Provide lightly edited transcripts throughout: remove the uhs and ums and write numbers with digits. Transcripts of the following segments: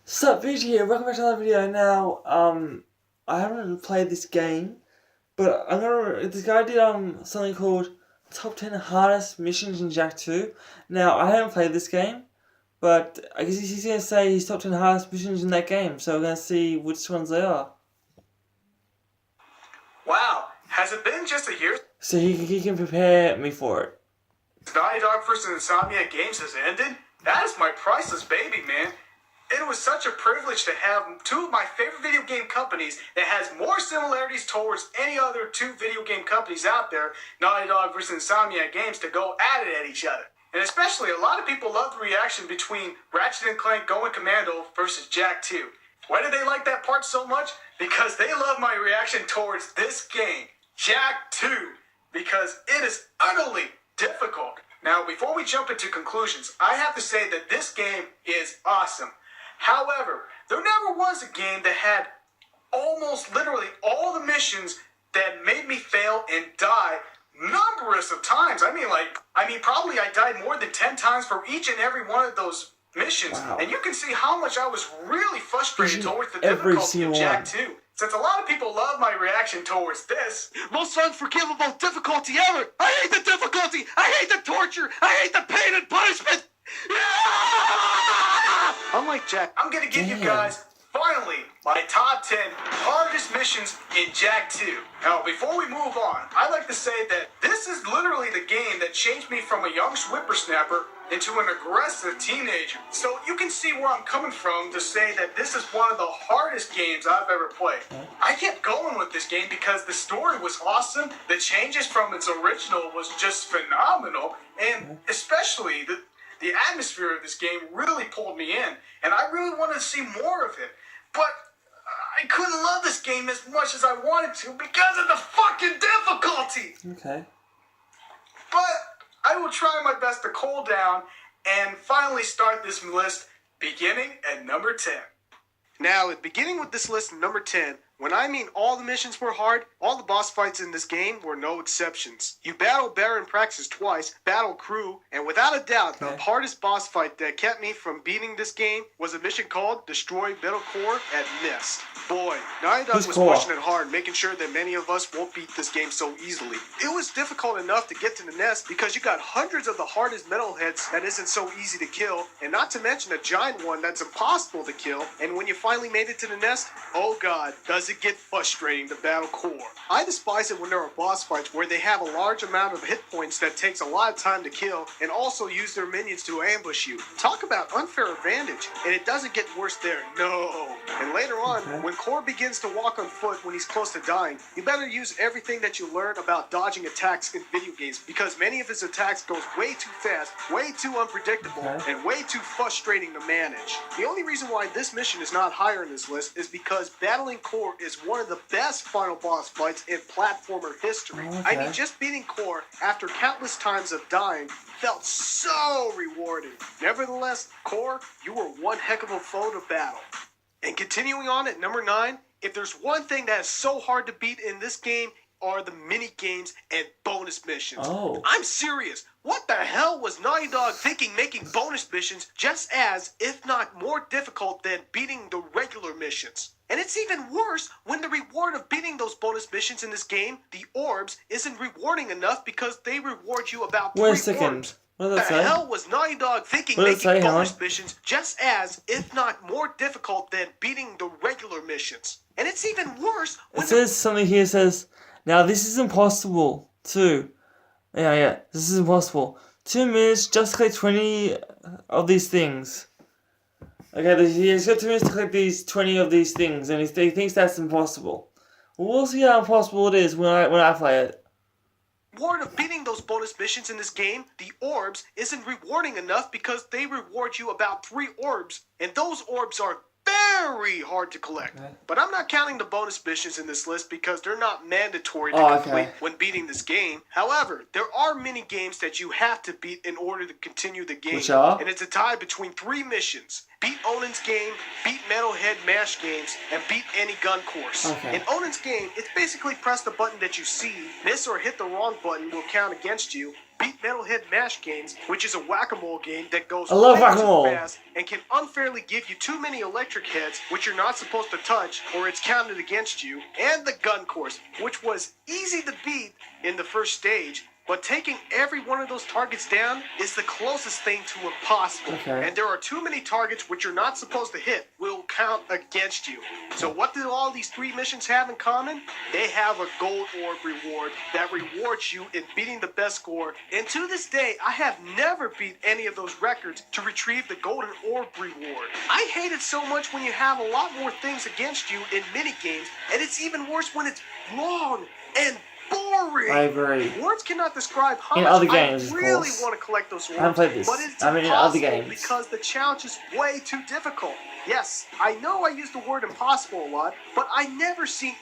Sup, Vij here. Welcome back to another video. Now, I haven't played this game, but I'm gonna. This guy did something called Top 10 Hardest Missions in Jak 2. Now, I haven't played this game, but I guess he's gonna say his top 10 hardest missions in that game. So we're gonna see which ones they are. Wow, has it been just a year So he can prepare me for it. since Naughty Dog vs. Insomniac Games has ended? That is my priceless baby, man. It was such a privilege to have two of my favorite video game companies that has more similarities towards any other two video game companies out there, Naughty Dog vs. Insomniac Games, to go at it at each other. And especially, a lot of people love the reaction between Ratchet & Clank Going Commando versus Jak 2. Why did they like that part so much? Because they love my reaction towards this game, Jak 2, because it is utterly difficult. Now, before we jump into conclusions, I have to say that this game is awesome. However, there never was a game that had almost literally all the missions that made me fail and die numerous of times. Probably I died more than 10 times for each and every one of those missions. Wow. And you can see how much I was really frustrated towards the Every difficulty of single Jak one. 2. Since a lot of people love my reaction towards this, most unforgivable difficulty ever. I hate the difficulty. I hate the torture. I hate the pain and punishment. Unlike Jak, I'm gonna give you guys finally my top 10 hardest missions in Jak 2. Now, before we move on, I'd like to say that this is literally the game that changed me from a young whippersnapper into an aggressive teenager. So you can see where I'm coming from to say that this is one of the hardest games I've ever played. I kept going with this game because the story was awesome, the changes from its original was just phenomenal, and especially the atmosphere of this game really pulled me in, and I really wanted to see more of it. But I couldn't love this game as much as I wanted to because of the fucking difficulty. Okay. But I will try my best to cool down and finally start this list beginning at number 10. Now, beginning with this list at number 10, when I mean all the missions were hard, all the boss fights in this game were no exceptions. You battle Baron Praxis twice, battle Crew, and without a doubt, the hardest boss fight that kept me from beating this game was a mission called Destroy Middle Core at Nest. Boy, Naughty Dog was pushing it hard, making sure that many of us won't beat this game so easily. It was difficult enough to get to the Nest because you got hundreds of the hardest metalheads that isn't so easy to kill, and not to mention a giant one that's impossible to kill, and when you finally made it to the Nest, oh god, does it get frustrating to battle Core. I despise it when there are boss fights where they have a large amount of hit points that takes a lot of time to kill and also use their minions to ambush you. Talk about unfair advantage, and it doesn't get worse there, no. And later on, when Core begins to walk on foot when he's close to dying, you better use everything that you learn about dodging attacks in video games because many of his attacks goes way too fast, way too unpredictable, and way too frustrating to manage. The only reason why this mission is not higher in this list is because battling Core is one of the best final boss fights in platformer history. I mean, just beating Core after countless times of dying felt so rewarding. Nevertheless, Core, you were one heck of a foe to battle. And continuing on at number 9, if there's one thing that is so hard to beat in this game are the mini games and bonus missions. Oh. I'm serious. What the hell was Naughty Dog thinking making bonus missions just as, if not more difficult than beating the regular missions? And it's even worse when the reward of beating those bonus missions in this game, the orbs, isn't rewarding enough because they reward you about 3 Wait a second. orbs. What does that say? The hell was Naughty Dog thinking What does it making say, bonus hon? missions just as, if not more difficult than beating the regular missions? And it's even worse when It says something here says, now this is impossible too. Yeah, this is impossible. 2 minutes, just collect 20 of these things. Okay, he's got 2 minutes to collect these 20 of these things, and he thinks that's impossible. Well, we'll see how impossible it is when I play it. reward of beating those bonus missions in this game, the orbs, isn't rewarding enough because they reward you about 3 orbs, and those orbs are very hard to collect. But I'm not counting the bonus missions in this list because they're not mandatory to complete when beating this game. However, there are mini games that you have to beat in order to continue the game. Which are? And it's a tie between 3 missions. Beat Onan's game, beat Metalhead Mash games, and beat any gun course. In Onan's game, it's basically press the button that you see, miss or hit the wrong button will count against you. beat Metalhead Mash Games, which is a whack-a-mole game that goes I love way whack-a-mole. too fast and can unfairly give you too many electric heads, which you're not supposed to touch or it's counted against you, and the gun course, which was easy to beat in the first stage, but taking every one of those targets down is the closest thing to impossible. Okay. And there are too many targets which you're not supposed to hit will count against you. So what do all these 3 missions have in common? They have a gold orb reward that rewards you in beating the best score. And to this day, I have never beat any of those records to retrieve the golden orb reward. I hate it so much when you have a lot more things against you in minigames, and it's even worse when it's long and boring. I agree. Words cannot describe how In much other games, I of really course. want to collect those orbs, I haven't played this. but it's I mean, in other impossible games. because the challenge is way too difficult. Yes, I know I use the word impossible a lot, but I never seen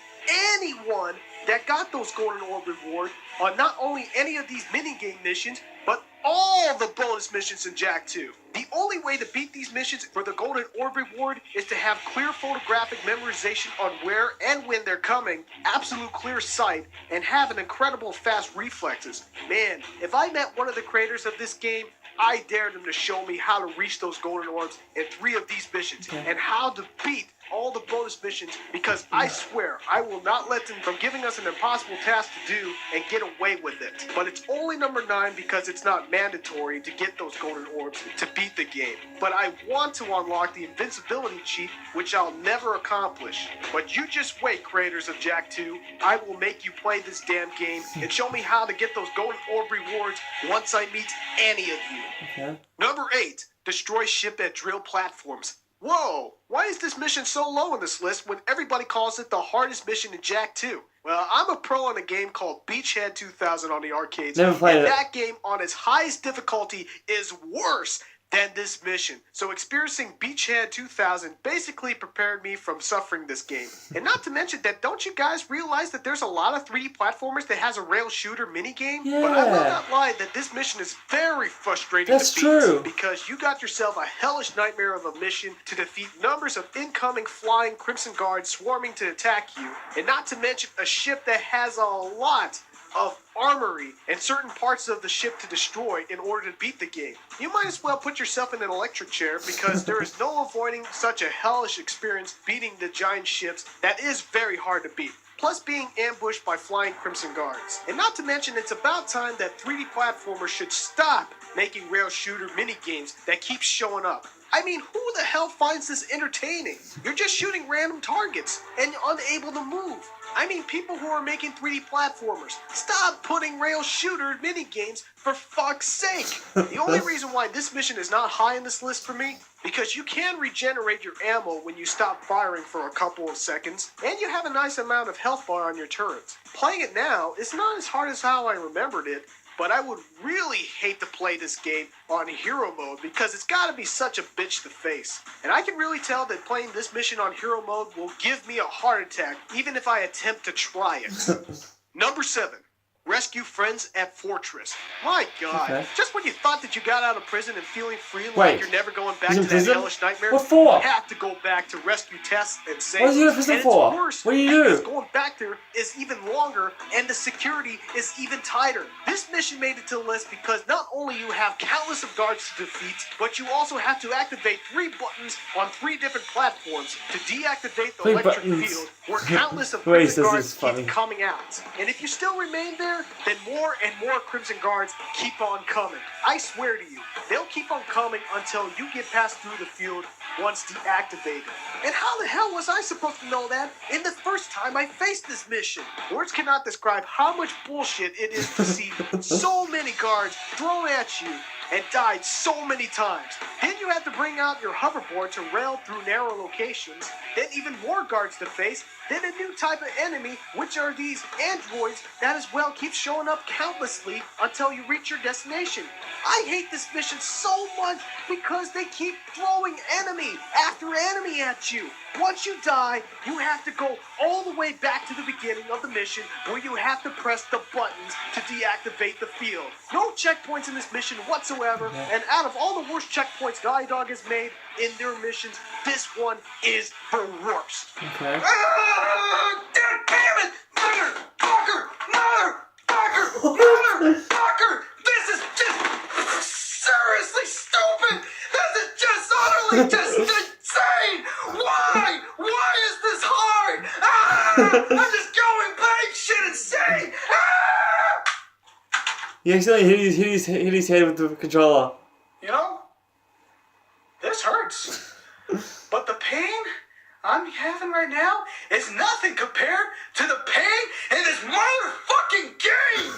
anyone that got those golden orb reward on not only any of these minigame missions, but all the bonus missions in Jak 2. The only way to beat these missions for the golden orb reward is to have clear photographic memorization on where and when they're coming, absolute clear sight, and have an incredible fast reflexes. Man, if I met one of the creators of this game, I dare them to show me how to reach those golden orbs in 3 of these missions and how to beat all the bonus missions, because I swear I will not let them from giving us an impossible task to do and get away with it. But it's only number 9 because it's not mandatory to get those golden orbs to beat the game. But I want to unlock the invincibility cheat, which I'll never accomplish. But you just wait, creators of Jak 2. I will make you play this damn game and show me how to get those golden orb rewards once I meet any of you. Okay. Number 8, destroy ship at drill platforms. Whoa, why is this mission so low on this list when everybody calls it the hardest mission in Jak 2? Well, I'm a pro in a game called Beachhead 2000 on the arcades. Never played and it. that game on its highest difficulty is worse than this mission. So experiencing Beachhead 2000 basically prepared me from suffering this game. And not to mention that, don't you guys realize that there's a lot of 3D platformers that has a rail shooter minigame? Yeah. But I will not lie that this mission is very frustrating That's to beat. true. Because you got yourself a hellish nightmare of a mission to defeat numbers of incoming flying Crimson Guards swarming to attack you. And not to mention a ship that has a lot of armory and certain parts of the ship to destroy in order to beat the game. You might as well put yourself in an electric chair, because there is no avoiding such a hellish experience beating the giant ships that is very hard to beat. Plus being ambushed by flying Crimson Guards. And not to mention, it's about time that 3D platformers should stop making rail shooter minigames that keep showing up. I mean, who the hell finds this entertaining? You're just shooting random targets and unable to move. I mean, people who are making 3D platformers, stop putting rail shooter minigames, for fuck's sake. The only reason why this mission is not high on this list for me, because you can regenerate your ammo when you stop firing for a couple of seconds, and you have a nice amount of health bar on your turrets. Playing it now is not as hard as how I remembered it, but I would really hate to play this game on hero mode, because it's gotta be such a bitch to face. And I can really tell that playing this mission on hero mode will give me a heart attack, even if I attempt to try it. Number 7. Rescue friends at Fortress. My God. Okay. Just when you thought that you got out of prison and feeling free like Wait, you're never going back he's to in that prison? hellish nightmare, What for? you have to go back to rescue tests and save. What is he in prison and for? It's worse, What do you because do? going back there is even longer and the security is even tighter. This mission made it to the list because not only you have countless of guards to defeat, but you also have to activate 3 buttons on 3 different platforms to deactivate the 3 electric buttons. field where countless of Wait, prison this guards is funny. keep coming out. And if you still remain there, then more and more Crimson Guards keep on coming. I swear to you, they'll keep on coming until you get passed through the field once deactivated. And how the hell was I supposed to know that in the first time I faced this mission? Words cannot describe how much bullshit it is to see so many guards thrown at you and died so many times. Then you have to bring out your hoverboard to rail through narrow locations, then even more guards to face, then a new type of enemy, which are these androids that as well keep showing up countlessly until you reach your destination. I hate this mission so much because they keep throwing enemy after enemy at you. Once you die, you have to go all the way back to the beginning of the mission where you have to press the buttons to deactivate the field. No checkpoints in this mission whatsoever, and out of all the worst checkpoints Naughty Dog has made in their missions, this one is the worst. Okay. Damn it! Motherfucker! Motherfucker! Motherfucker! This is I'm just going bang shit insane! He accidentally hit his head with the controller. You know, this hurts. But the pain I'm having right now is nothing compared to the pain in this motherfucking game!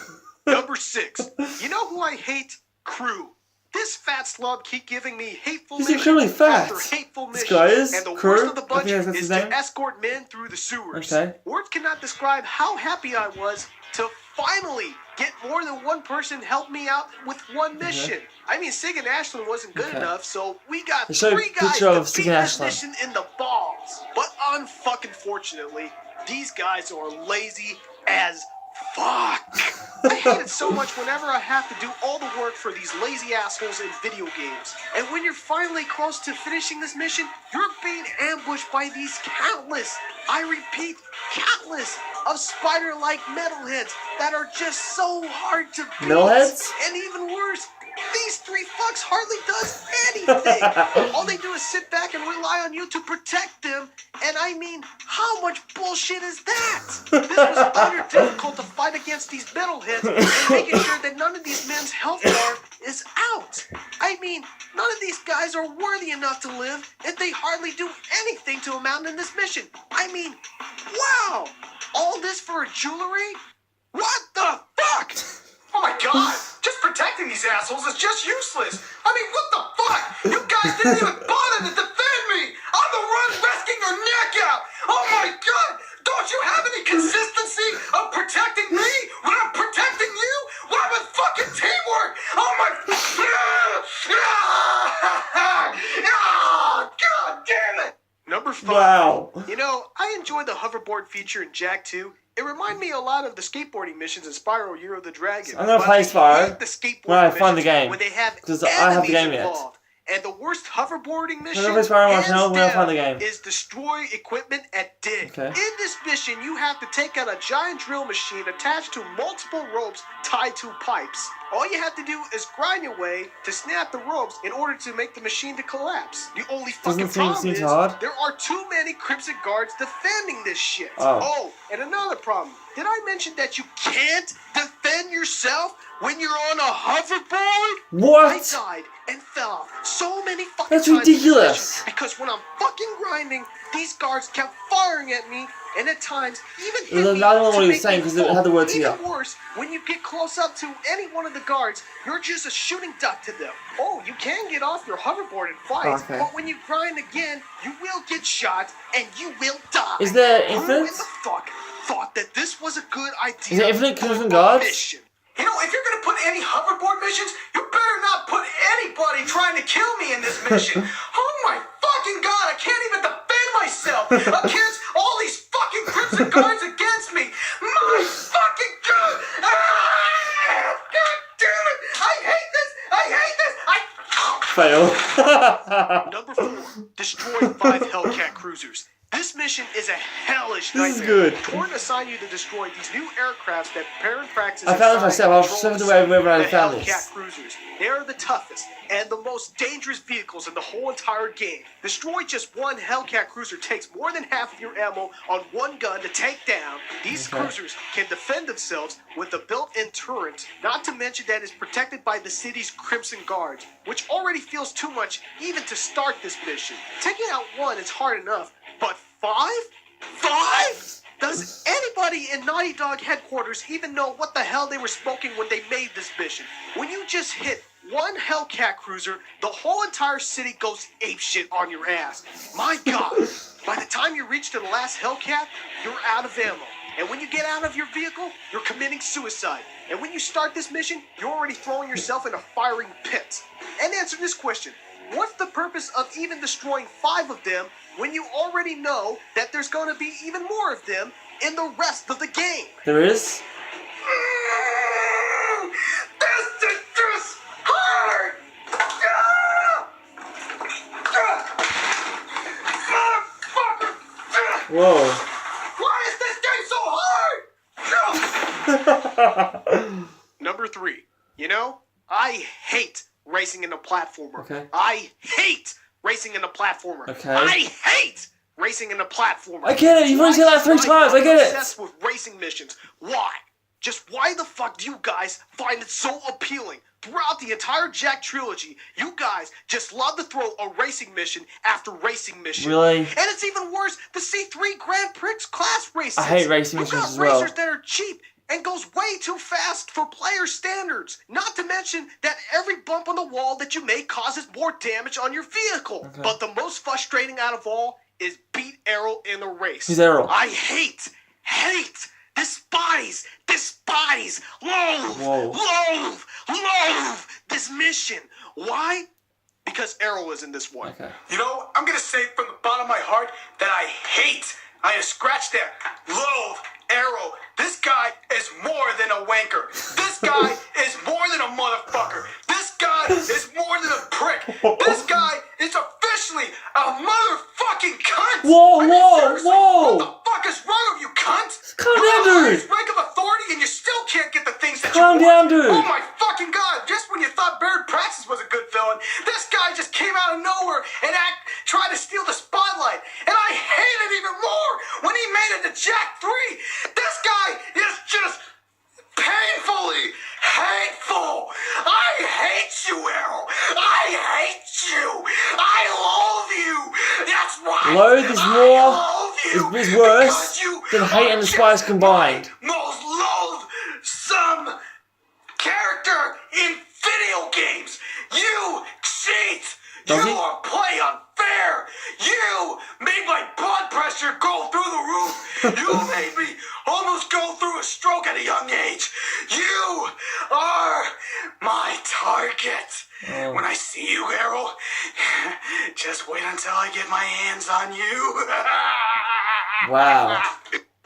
Number 6. You know who I hate? Crew. This fat slob keep giving me hateful He's mission incredibly fat. after hateful This mission. guy is And the Crew? worst of the I bunch think that's is his name. to escort men through the sewers. Okay. Words cannot describe how happy I was to finally get more than one person help me out with one mission. I mean, Sig and Ashlyn wasn't good enough, so we got They showed a 3 guys picture to of beat Sig and this Ashlyn. mission in the balls. But unfucking fortunately, these guys are lazy as fuck. I hate it so much whenever I have to do all the work for these lazy assholes in video games. And when you're finally close to finishing this mission, you're being ambushed by these countless, I repeat, countless of spider-like metalheads that are just so hard to beat. Metalheads? And even worse, these 3 fucks hardly does anything. All they do is sit back and rely on you to protect them. And I mean, how much bullshit is that? This was utter difficult to fight against these metalheads and making sure that none of these men's health bar is out. I mean, none of these guys are worthy enough to live, and they hardly do anything to amount in this mission. I mean, wow! All this for jewelry? What the fuck? Oh my god! Just protecting these assholes is just useless! I mean, what the fuck? You guys didn't even bother to defend me! On the run, risking your neck out! Oh my god! Don't you have any consistency of protecting me when I'm protecting you? What about fucking teamwork? Oh my... Oh, god damn it! Number 5. Wow. You know, I enjoy the hoverboard feature in Jak 2. It reminded me a lot of the skateboarding missions in Spyro Year of the Dragon. I'm gonna But play I Spyro hate the skateboarding when I find the missions game, when they have 'cause I have the enemies game yet. involved. And the worst hoverboarding mission, play Spyro hands now when I find the down, game. is destroy equipment at dig. Okay. In this mission, you have to take out a giant drill machine attached to multiple ropes tied to pipes. All you have to do is grind your way to snap the ropes in order to make the machine to collapse. The only fucking problem seem is too hard. there are too many Crimson Guards defending this shit. Oh. And another problem. Did I mention that you can't defend yourself when you're on a hoverboard? What? I died and fell off so many fucking That's times in this ridiculous. mission because when I'm fucking grinding, these guards kept firing at me and at times even hit There's me another one to what he was make saying me 'cause it fall. had the words Even here. worse, when you get close up to any one of the guards, you're just a shooting duck to them. Oh, you can get off your hoverboard and fight, Okay. but when you grind again, you will get shot and you will die. Is there Who infinite? in the fuck thought that this was a good idea? Is there infinite for Crimson a Guards? mission? You know, if you're gonna put any hoverboard missions, you better not put anybody trying to kill me in this mission. Oh my fucking god, I can't even defend myself against all these fucking Crimson Guards against me. My fucking god! Ah, god damn it! I hate this! I hate this! Fail. Number 4, destroy 5 Hellcat cruisers. This mission is a hellish nightmare. This is good. Torn assigned you to destroy these new aircrafts that Parent Praxis I found this myself. I was control sent away wherever I the found Hellcat this. cruisers. They are the toughest and the most dangerous vehicles in the whole entire game. Destroy just one Hellcat cruiser takes more than half of your ammo on one gun to take down. These cruisers can defend themselves with a built-in turret, not to mention that it's protected by the city's Crimson Guards, which already feels too much even to start this mission. Taking out one is hard enough, but 5? 5? Does anybody in Naughty Dog headquarters even know what the hell they were smoking when they made this mission? When you just hit one Hellcat cruiser, the whole entire city goes apeshit on your ass. My god, by the time you reach to the last Hellcat, you're out of ammo. And when you get out of your vehicle, you're committing suicide. And when you start this mission, you're already throwing yourself in a firing pit. And answer this question. What's the purpose of even destroying 5 of them when you already know that there's going to be even more of them in the rest of the game? There is? This is just hard! Motherfucker! Whoa. Why is this game so hard? Number 3. You know, I hate racing in a platformer. Okay. I hate racing in a platformer. Okay. I hate racing in a platformer. I get it. You've already said that 3 times. I get it. Obsessed with racing missions. Why? Just why the fuck do you guys find it so appealing? Throughout the entire Jack trilogy, you guys just love to throw a racing mission after racing mission. Really? And it's even worse to see 3 Grand Prix class races. I hate racing missions as well. You've got racers that are cheap and goes way too fast for player standards. Not to mention that every bump on the wall that you make causes more damage on your vehicle. Okay. But the most frustrating out of all is beat Arrow in a race. Who's Arrow? I hate, despise, loathe this mission. Why? Because Arrow is in this one. Okay. You know, I'm gonna say from the bottom of my heart that I scratched there, loathe Arrow. This guy is more than a wanker. This guy is more than a motherfucker. This guy is more than a prick. This guy is officially a motherfucking cunt. Whoa. What the fuck is wrong with you, cunt? Calm down, dude. Rank of authority and you still can't get the things that Calm you want. down, dude. Oh my fucking god. Just when you thought Baird Praxis was a good villain, this guy just came out of nowhere and tried to steal the spotlight. And I hate it even more when he made it to Jack 3. This guy is just painfully hateful. I hate you, Arrow. I hate you. I loathe you. That's right. Loathe is worse than hate and despise combined. Most loathsome character in video games. You cheat. You play unfair. You made my blood pressure go through the roof. You made me almost go through a stroke at a young age. You are my target. Oh. When I see you, Arrow, just wait until I get my hands on you. Wow.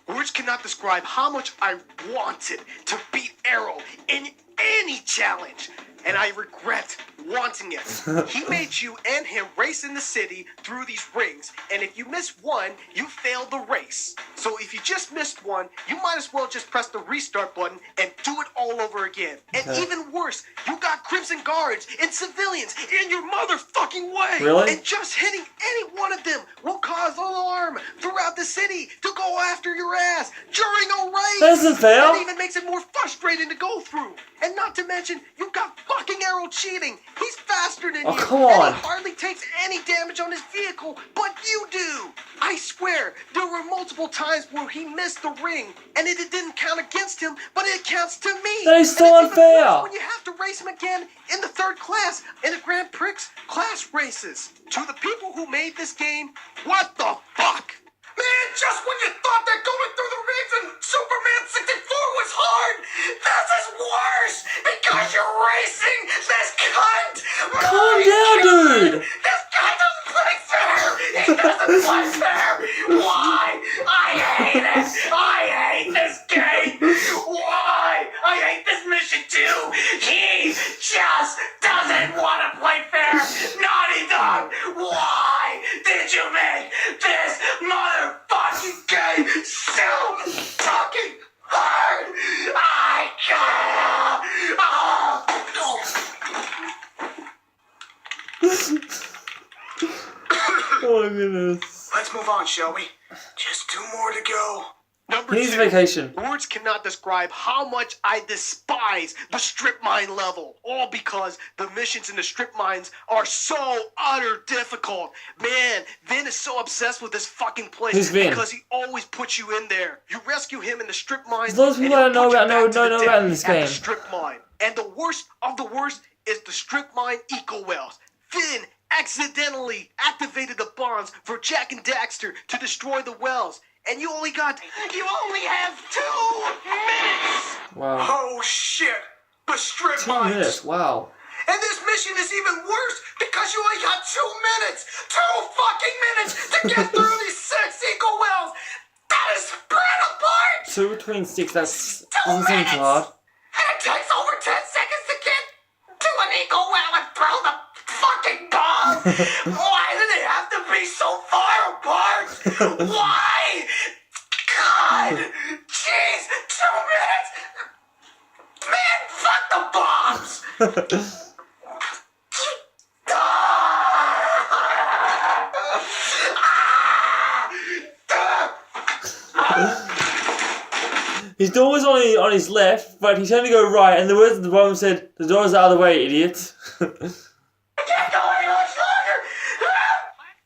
Words cannot describe how much I wanted to beat Arrow in any challenge. And I regret wanting it. He made you and him race in the city through these rings, and if you miss one, you failed the race. So if you just missed one, you might as well just press the restart button and do it all over again. And even worse, you got Crimson Guards and civilians in your motherfucking way. Really? And just hitting any one of them will cause alarm throughout the city to go after your ass during a race. That isn't fair. That even makes it more frustrating to go through. And not to mention, you got fucking Arrow cheating. He's faster than you. Come on. And he hardly takes any damage on his vehicle, but you do. I swear, there were multiple times where he missed the ring, and it didn't count against him, but it counts to me. That is so and it's even unfair. worse when you have to race him again in the 3rd class in the Grand Prix class races. To the people who made this game, what the fuck? Man, just when you thought that going through the rings in Superman 64 was hard, this is worse because you're racing this cunt. Calm down, dude. This guy doesn't play fair. He doesn't play fair. Why? I hate it. I hate this game. Why? I hate this mission too. He just doesn't want to play fair. Naughty Dog, why did you make this motherfucking game so fucking hard? I Oh my goodness. Let's move on, shall we? Just 2 more to go. Number 2. He's vacation. Words cannot describe how much I despise the strip mine level. All because the missions in the strip mines are so utter difficult. Man, Vin is so obsessed with this fucking place. Who's Vin? Because he always puts you in there. You rescue him in the strip mines. There's loads of people I know about in this game. The strip mine. And the worst of the worst is the strip mine eco wells. Vin accidentally activated the bombs for Jack and Daxter to destroy the wells. And you only have 2 minutes! Wow. Oh shit! The strip 2 mines! minutes, wow. And this mission is even worse because you only got 2 minutes! 2 fucking minutes to get through these 6 eco wells! That is spread apart! 2 between 6, that's 2 doesn't seem minutes! too hard. And it takes over 10 seconds to get to an eco well and throw the fucking bomb! Why do they have to be so far apart? Why? God! Jeez! 2 minutes! Man, fuck the bombs! His door was on his left, but he turned to go right, and the words at the bottom said, "The door's the other way, idiot." I can't go any much longer!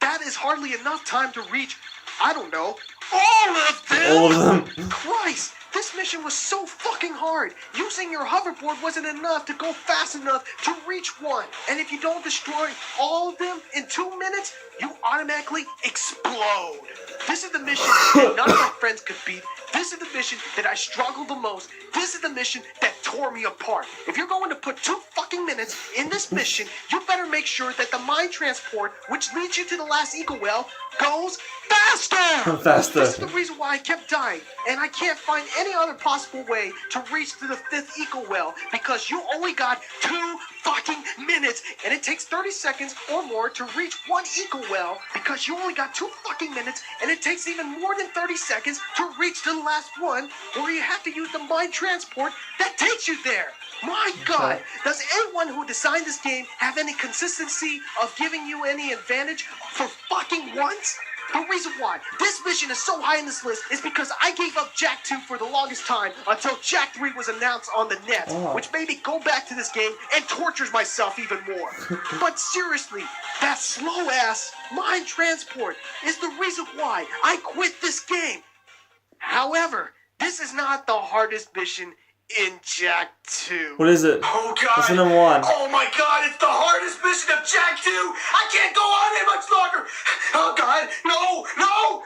That is hardly enough time to reach, I don't know, all of them! All of them. Christ! This mission was so fucking hard. Using your hoverboard wasn't enough to go fast enough to reach one. And if you don't destroy all of them in 2 minutes, you automatically explode. This is the mission that none of my friends could beat. This is the mission that I struggled the most. This is the mission that tore me apart. If you're going to put 2 fucking minutes in this mission, you better make sure that the mine transport, which leads you to the last eco well, goes faster! Faster. This is the reason why I kept dying, and I can't find any other possible way to reach to the 5th eco well, because you only got 2 fucking minutes, and it takes 30 seconds or more to reach 1 eco well, because you only got 2 fucking minutes, and it takes even more than 30 seconds to reach to the last one, where you have to use the mine transport that takes you there. My God, does anyone who designed this game have any consistency of giving you any advantage for fucking once? The reason why this mission is so high in this list is because I gave up Jak 2 for the longest time until Jak 3 was announced on the net, which made me go back to this game and tortures myself even more. But seriously, that slow-ass mine transport is the reason why I quit this game. However, this is not the hardest mission in Jak 2. What is it? Oh God! What's the number 1? Oh my God! It's the hardest mission of Jak 2. I can't go on any much longer. Oh God! No! No!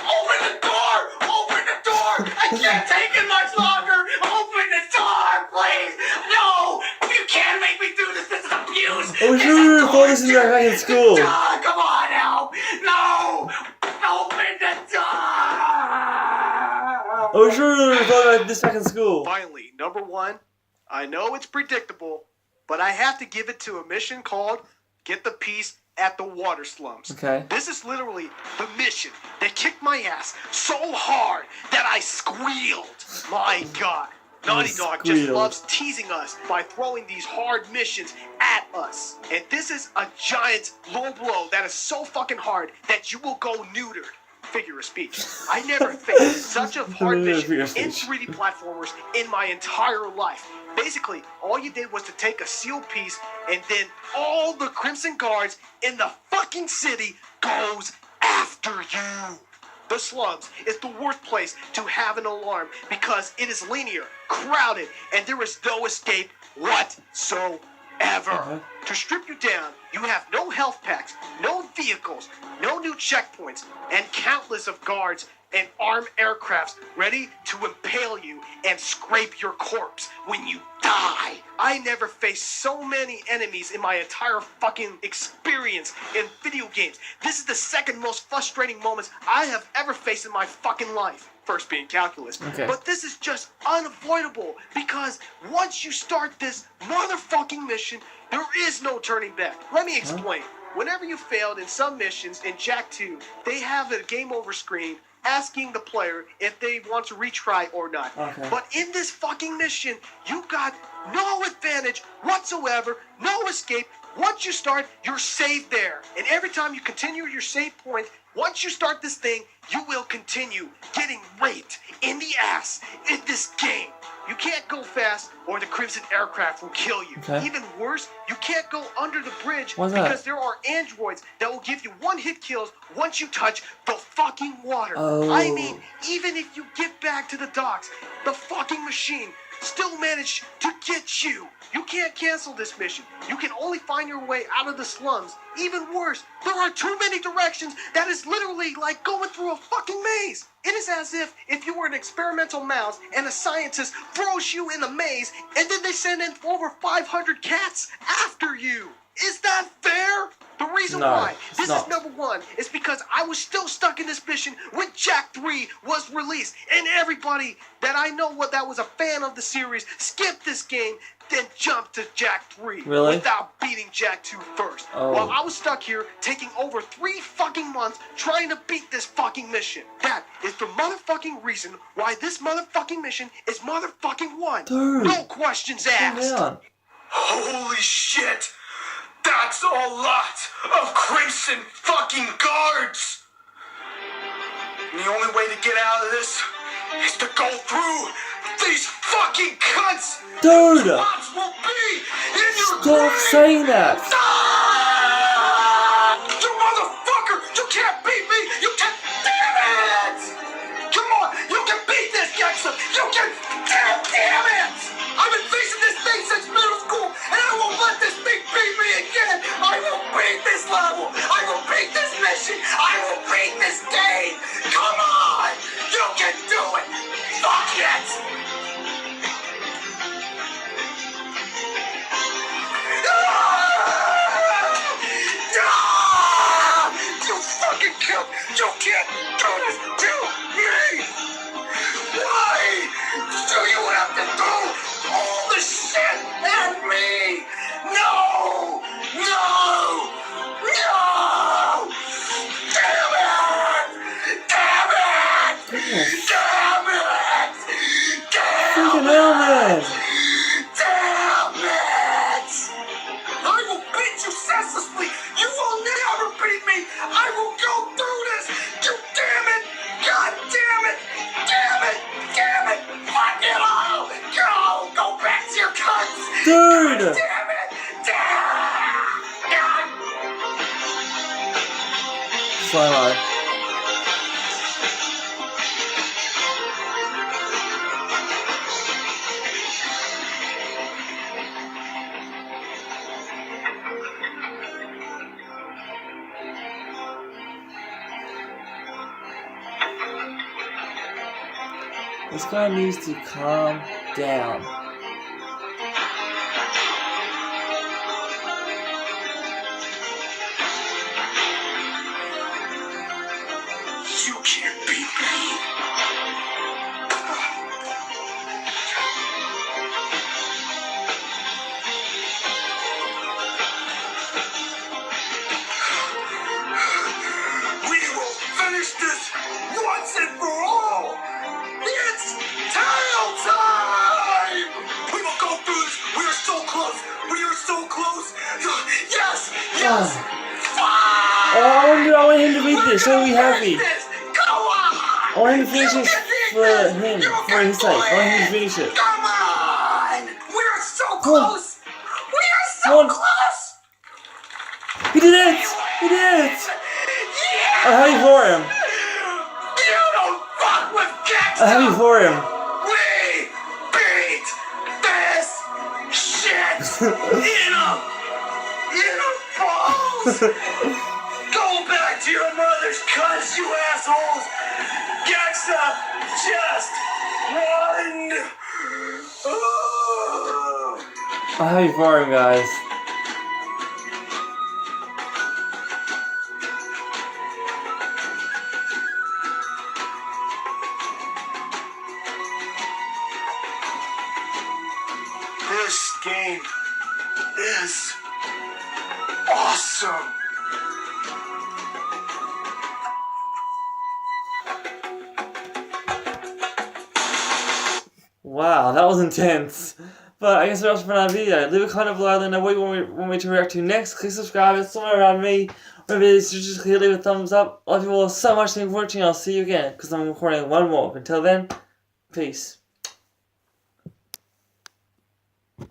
Open the door! Open the door! I can't take it much longer. Open the door, please! No! You can't make me do this. This is abuse. Oh, we should have recorded this back in school. Come on now! No! Open the door! Oh, we should have recorded this back in school. Finally, number 1. I know it's predictable, but I have to give it to a mission called Get the Piece at the Water Slums. Okay. This is literally the mission that kicked my ass so hard that I squealed. My God. Naughty Dog just loves teasing us by throwing these hard missions at us. And this is a giant low blow that is so fucking hard that you will go neutered. Figure of speech. I never faced such a hard mission in 3D platformers in my entire life. Basically, all you did was to take a sealed piece, and then all the Crimson Guards in the fucking city goes after you. The slums is the worst place to have an alarm because it is linear, crowded, and there is no escape whatsoever. To strip you down, you have no health packs, no vehicles, no new checkpoints, and countless of guards and armed aircrafts ready to impale you and scrape your corpse when you die. I never faced so many enemies in my entire fucking experience in video games. This is the second most frustrating moments I have ever faced in my fucking life. First being calculus. Okay. But this is just unavoidable because once you start this motherfucking mission, there is no turning back. Let me explain. Whenever you failed in some missions in Jak 2, they have a game over screen asking the player if they want to retry or not. Okay. But in this fucking mission, you got no advantage whatsoever, no escape. Once you start, you're safe there. And every time you continue your save point, once you start this thing, you will continue getting raped in the ass in this game. You can't go fast or the Crimson aircraft will kill you. Okay. Even worse, you can't go under the bridge Why's that? because there are androids that will give you 1-hit kills once you touch the fucking water. Oh. I mean, even if you get back to the docks, the fucking machine still managed to get you. You can't cancel this mission. You can only find your way out of the slums. Even worse, there are too many directions that is literally like going through a fucking maze. It is as if you were an experimental mouse and a scientist throws you in the maze and then they send in over 500 cats after you. Is that fair? The reason why this is number 1 is because I was still stuck in this mission when Jak 3 was released. And everybody that I know that was a fan of the series skipped this game, then jumped to Jak 3 without beating Jak 2 first. While I was stuck here taking over 3 fucking months trying to beat this fucking mission. That is the motherfucking reason why this motherfucking mission is motherfucking 1. Dude. No questions asked. Holy shit! That's a lot of Crimson fucking Guards! And the only way to get out of this is to go through these fucking cunts. Dude! Spots will be in your Stop grave. saying that! You motherfucker! You can't beat me! You can. Damn it! Come on! You can beat this gangster! You can. Damn it! I've been facing this thing since middle school, and I won't let this thing beat me again! I will beat this level! I will beat this mission! I will beat this game! Come on! You can do it! Fuck it! You fucking killed! You can't do this to me! Why do you have to do all the shit at me? No! No! No! Damn it! Damn it! Damn it! Freaking hell, man! Damn it! I will beat you senselessly! You will never beat me! I will go through this! You damn it! God damn it! Damn it! Damn it! Fuck it all! Go! Go back to your cunts! Dude! God damn it! Damn! Sly. This guy needs to calm down. You can't beat me! We will finish this once and for all! It's tail time! We will go through this! We are so close! We are so close! Yes! Yes! Oh, I want him to beat this, so we happy. Go on! I want him to finish this for him, for his sake. I want him to finish it. Come on! We are so Come on. close! We are so Come on. close! He did it! He did it! Yeah! I'm happy for him. You don't fuck with Gangsta! I'm happy for him. We beat this shit in a balls! Go back to your mother's cunts, you assholes! Gangsta just won! Oh. I'm happy for him, guys. This game is awesome! Wow, that was intense. But I guess that's for another video. Leave a comment below, let me know what you want me to react to next. Click subscribe, it's somewhere around me. Whatever it is, just leave a thumbs up. I love you all so much for watching. I'll see you again, because I'm recording one more. Until then, peace.